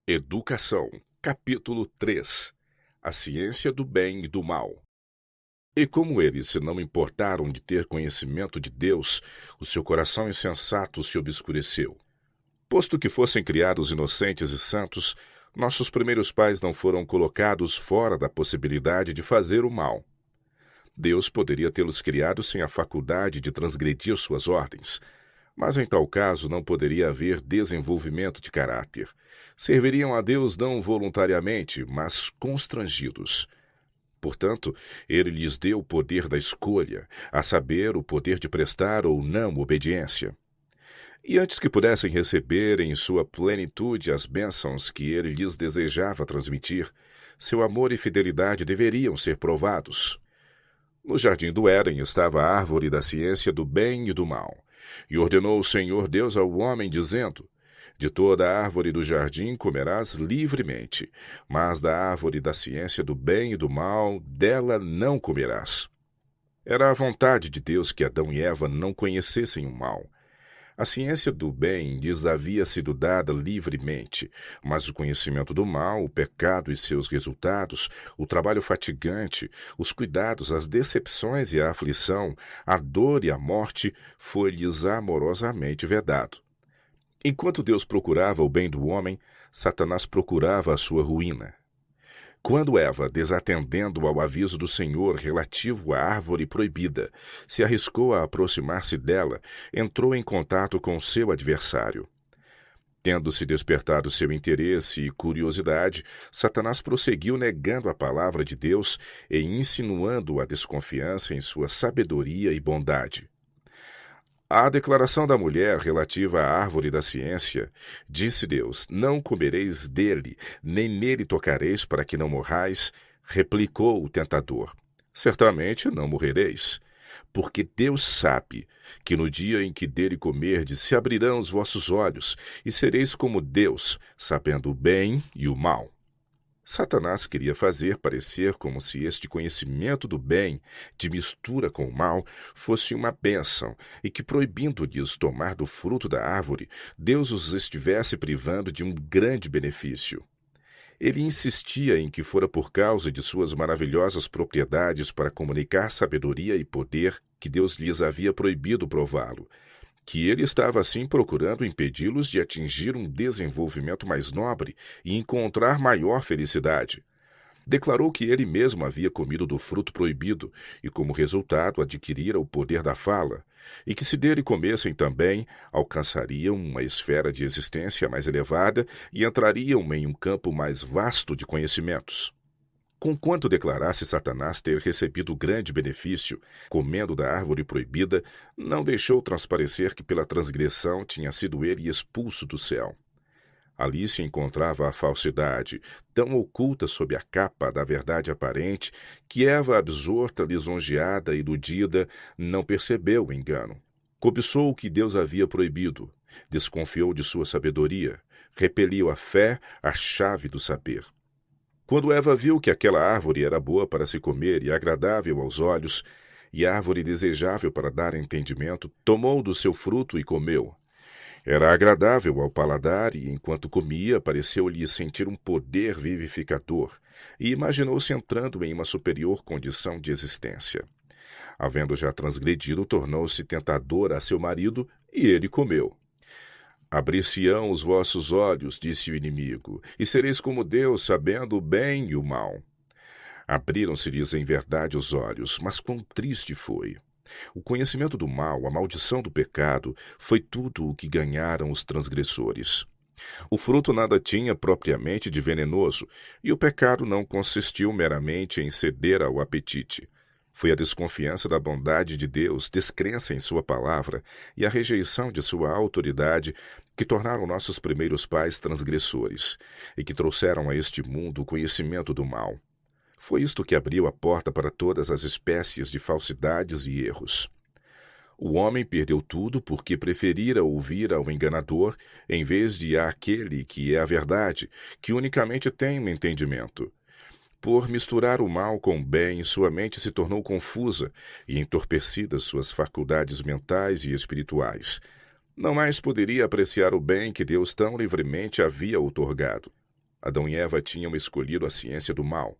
Educação, capítulo 3. A ciência do bem e do mal. E como eles se não importaram de ter conhecimento de Deus, o seu coração insensato se obscureceu. Posto que fossem criados inocentes e santos, nossos primeiros pais não foram colocados fora da possibilidade de fazer o mal. Deus poderia tê-los criado sem a faculdade de transgredir suas ordens, mas em tal caso não poderia haver desenvolvimento de caráter. Serviriam a Deus não voluntariamente, mas constrangidos. Portanto, ele lhes deu o poder da escolha, a saber, o poder de prestar ou não obediência. E antes que pudessem receber em sua plenitude as bênçãos que ele lhes desejava transmitir, seu amor e fidelidade deveriam ser provados. No jardim do Éden estava a árvore da ciência do bem e do mal. E ordenou o Senhor Deus ao homem, dizendo: De toda a árvore do jardim comerás livremente, mas da árvore da ciência do bem e do mal, dela não comerás. Era a vontade de Deus que Adão e Eva não conhecessem o mal. A ciência do bem lhes havia sido dada livremente, mas o conhecimento do mal, o pecado e seus resultados, o trabalho fatigante, os cuidados, as decepções e a aflição, a dor e a morte, foi-lhes amorosamente vedado. Enquanto Deus procurava o bem do homem, Satanás procurava a sua ruína. Quando Eva, desatendendo ao aviso do Senhor relativo à árvore proibida, se arriscou a aproximar-se dela, entrou em contato com seu adversário. Tendo-se despertado seu interesse e curiosidade, Satanás prosseguiu negando a palavra de Deus e insinuando a desconfiança em sua sabedoria e bondade. A declaração da mulher relativa à árvore da ciência, disse Deus: Não comereis dele, nem nele tocareis, para que não morrais, replicou o tentador: Certamente não morrereis, porque Deus sabe que no dia em que dele comerdes se abrirão os vossos olhos, e sereis como Deus, sabendo o bem e o mal. Satanás queria fazer parecer como se este conhecimento do bem, de mistura com o mal, fosse uma bênção, e que, proibindo-lhes tomar do fruto da árvore, Deus os estivesse privando de um grande benefício. Ele insistia em que fora por causa de suas maravilhosas propriedades para comunicar sabedoria e poder que Deus lhes havia proibido prová-lo, que ele estava assim procurando impedi-los de atingir um desenvolvimento mais nobre e encontrar maior felicidade. Declarou que ele mesmo havia comido do fruto proibido e, como resultado, adquirira o poder da fala, e que se dele comessem também, alcançariam uma esfera de existência mais elevada e entrariam em um campo mais vasto de conhecimentos. Conquanto declarasse Satanás ter recebido grande benefício, comendo da árvore proibida, não deixou transparecer que pela transgressão tinha sido ele expulso do céu. Ali se encontrava a falsidade, tão oculta sob a capa da verdade aparente, que Eva, absorta, lisonjeada e iludida, não percebeu o engano. Cobiçou o que Deus havia proibido, desconfiou de sua sabedoria, repeliu a fé, a chave do saber. Quando Eva viu que aquela árvore era boa para se comer e agradável aos olhos, e árvore desejável para dar entendimento, tomou do seu fruto e comeu. Era agradável ao paladar e, enquanto comia, pareceu-lhe sentir um poder vivificador, e imaginou-se entrando em uma superior condição de existência. Havendo já transgredido, tornou-se tentadora a seu marido, e ele comeu. Abrir-se-ão os vossos olhos, disse o inimigo, e sereis como Deus, sabendo o bem e o mal. Abriram-se-lhes em verdade os olhos, mas quão triste foi! O conhecimento do mal, a maldição do pecado, foi tudo o que ganharam os transgressores. O fruto nada tinha propriamente de venenoso, e o pecado não consistiu meramente em ceder ao apetite. Foi a desconfiança da bondade de Deus, descrença em sua palavra e a rejeição de sua autoridade que tornaram nossos primeiros pais transgressores e que trouxeram a este mundo o conhecimento do mal. Foi isto que abriu a porta para todas as espécies de falsidades e erros. O homem perdeu tudo porque preferira ouvir ao enganador em vez de àquele que é a verdade, que unicamente tem um entendimento. Por misturar o mal com o bem, sua mente se tornou confusa e entorpecidas suas faculdades mentais e espirituais. Não mais poderia apreciar o bem que Deus tão livremente havia outorgado. Adão e Eva tinham escolhido a ciência do mal,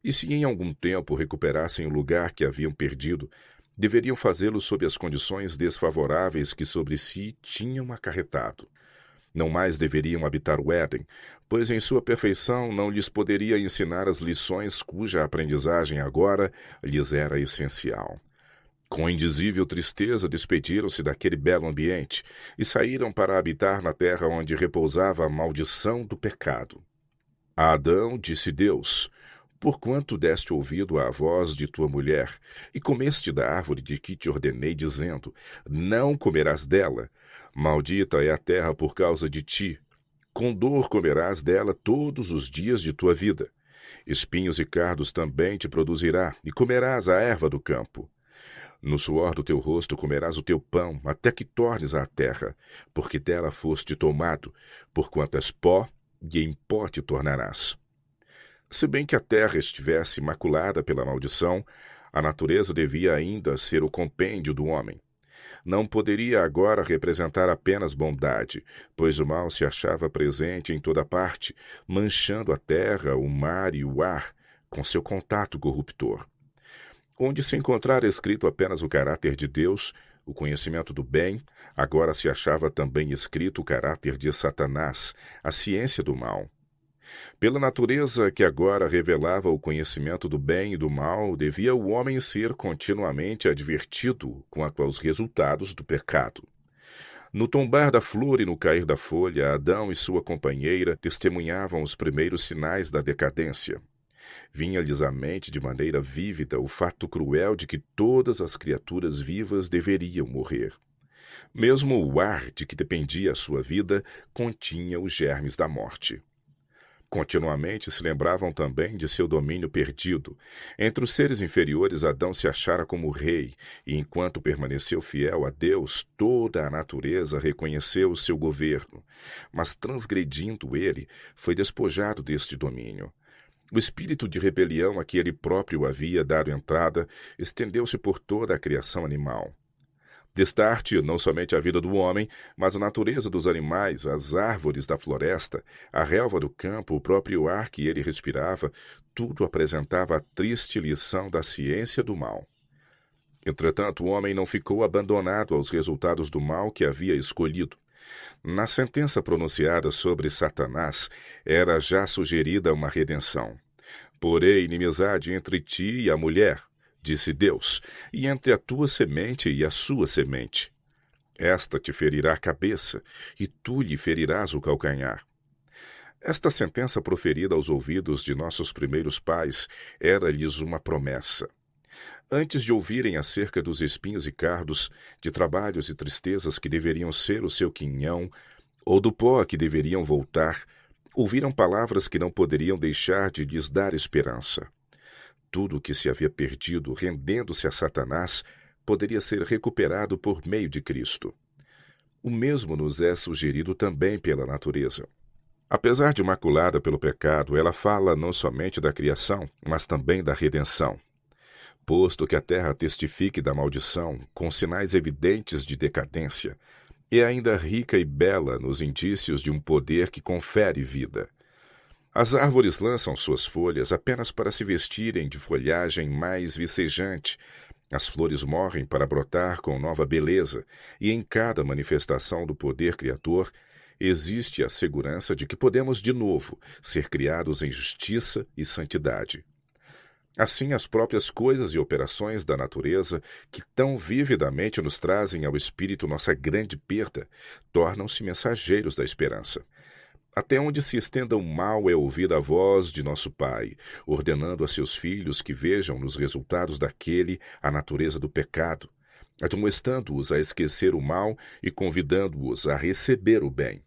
e se em algum tempo recuperassem o lugar que haviam perdido, deveriam fazê-lo sob as condições desfavoráveis que sobre si tinham acarretado. Não mais deveriam habitar o Éden, pois em sua perfeição não lhes poderia ensinar as lições cuja aprendizagem agora lhes era essencial. Com indizível tristeza despediram-se daquele belo ambiente e saíram para habitar na terra onde repousava a maldição do pecado. A Adão disse Deus: porquanto deste ouvido à voz de tua mulher, e comeste da árvore de que te ordenei, dizendo: não comerás dela, maldita é a terra por causa de ti, com dor comerás dela todos os dias de tua vida. Espinhos e cardos também te produzirá, e comerás a erva do campo. No suor do teu rosto comerás o teu pão, até que tornes à terra, porque dela foste tomado, porquanto és pó, e em pó te tornarás. Se bem que a terra estivesse maculada pela maldição, a natureza devia ainda ser o compêndio do homem. Não poderia agora representar apenas bondade, pois o mal se achava presente em toda parte, manchando a terra, o mar e o ar com seu contato corruptor. Onde se encontrara escrito apenas o caráter de Deus, o conhecimento do bem, agora se achava também escrito o caráter de Satanás, a ciência do mal. Pela natureza que agora revelava o conhecimento do bem e do mal, devia o homem ser continuamente advertido quanto aos resultados do pecado. No tombar da flor e no cair da folha, Adão e sua companheira testemunhavam os primeiros sinais da decadência. Vinha-lhes à mente de maneira vívida o fato cruel de que todas as criaturas vivas deveriam morrer. Mesmo o ar de que dependia a sua vida continha os germes da morte. Continuamente se lembravam também de seu domínio perdido. Entre os seres inferiores, Adão se achara como rei, e enquanto permaneceu fiel a Deus, toda a natureza reconheceu o seu governo. Mas, transgredindo ele, foi despojado deste domínio. O espírito de rebelião a que ele próprio havia dado entrada estendeu-se por toda a criação animal. Destarte não somente a vida do homem, mas a natureza dos animais, as árvores da floresta, a relva do campo, o próprio ar que ele respirava, tudo apresentava a triste lição da ciência do mal. Entretanto, o homem não ficou abandonado aos resultados do mal que havia escolhido. Na sentença pronunciada sobre Satanás, era já sugerida uma redenção. Porém, inimizade entre ti e a mulher, disse Deus, e entre a tua semente e a sua semente. Esta te ferirá a cabeça, e tu lhe ferirás o calcanhar. Esta sentença proferida aos ouvidos de nossos primeiros pais era-lhes uma promessa. Antes de ouvirem acerca dos espinhos e cardos, de trabalhos e tristezas que deveriam ser o seu quinhão, ou do pó a que deveriam voltar, ouviram palavras que não poderiam deixar de lhes dar esperança. Tudo o que se havia perdido, rendendo-se a Satanás, poderia ser recuperado por meio de Cristo. O mesmo nos é sugerido também pela natureza. Apesar de maculada pelo pecado, ela fala não somente da criação, mas também da redenção. Posto que a terra testifique da maldição, com sinais evidentes de decadência, é ainda rica e bela nos indícios de um poder que confere vida. As árvores lançam suas folhas apenas para se vestirem de folhagem mais vicejante. As flores morrem para brotar com nova beleza, e em cada manifestação do poder criador existe a segurança de que podemos de novo ser criados em justiça e santidade. Assim, as próprias coisas e operações da natureza, que tão vividamente nos trazem ao espírito nossa grande perda, tornam-se mensageiros da esperança. Até onde se estenda o mal é ouvida a voz de nosso Pai, ordenando a seus filhos que vejam nos resultados daquele a natureza do pecado, admoestando-os a esquecer o mal e convidando-os a receber o bem.